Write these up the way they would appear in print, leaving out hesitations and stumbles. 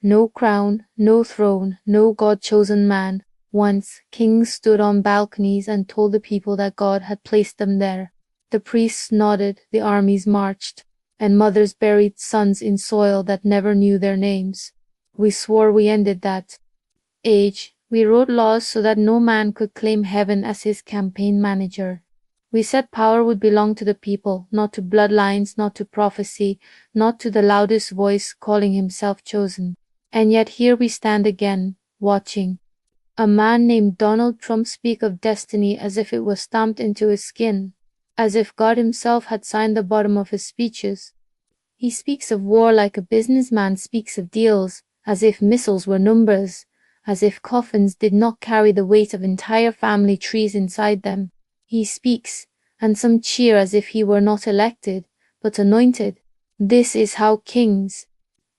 No crown, no throne, no God-chosen man. Once, kings stood on balconies and told the people that God had placed them there. The priests nodded, the armies marched, and mothers buried sons in soil that never knew their names. We swore we ended that age. We wrote laws so that no man could claim heaven as his campaign manager. We said power would belong to the people, not to bloodlines, not to prophecy, not to the loudest voice calling himself chosen. And yet here we stand again, watching. A man named Donald Trump speak of destiny as if it was stamped into his skin, as if God himself had signed the bottom of his speeches. He speaks of war like a businessman speaks of deals, as if missiles were numbers, as if coffins did not carry the weight of entire family trees inside them. He speaks, and some cheer as if he were not elected, but anointed. This is how kings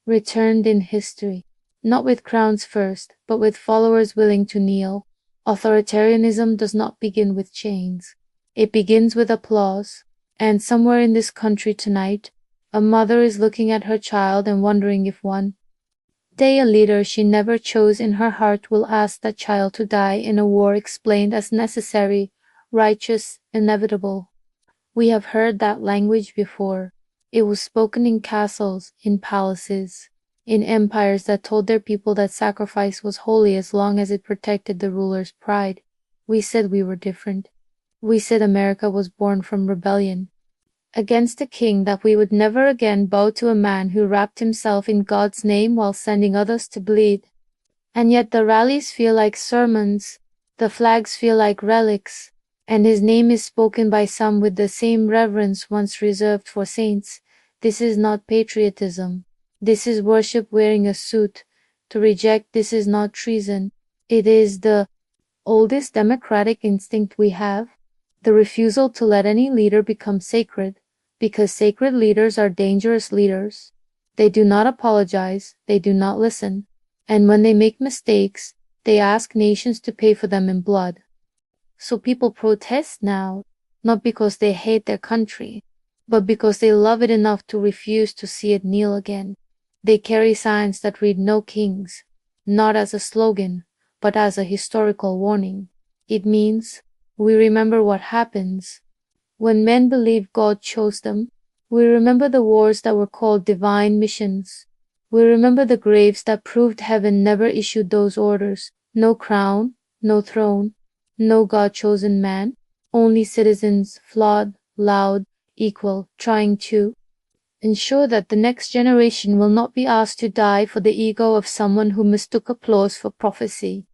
returned in history, not with crowns first, but with followers willing to kneel. Authoritarianism does not begin with chains. It begins with applause. And somewhere in this country tonight, a mother is looking at her child and wondering if one day a leader she never chose in her heart will ask that child to die in a war explained as necessary, righteous, inevitable. We have heard that language before. It was spoken in castles, in palaces, in empires that told their people that sacrifice was holy as long as it protected the ruler's pride. We said we were different. We said America was born from rebellion against a king, that we would never again bow to a man who wrapped himself in God's name while sending others to bleed. And yet the rallies feel like sermons, the flags feel like relics, and his name is spoken by some with the same reverence once reserved for saints. This is not patriotism. This is worship wearing a suit. To reject this is not treason. It is the oldest democratic instinct we have, the refusal to let any leader become sacred, because sacred leaders are dangerous leaders. They do not apologize, they do not listen, and when they make mistakes, they ask nations to pay for them in blood. So people protest now, not because they hate their country, but because they love it enough to refuse to see it kneel again. They carry signs that read "No Kings," not as a slogan, but as a historical warning. It means, we remember what happens when men believe God chose them. We remember the wars that were called divine missions. We remember the graves that proved heaven never issued those orders. No crown, no throne, no God-chosen man, only citizens, flawed, loud, equal, trying to ensure that the next generation will not be asked to die for the ego of someone who mistook applause for prophecy.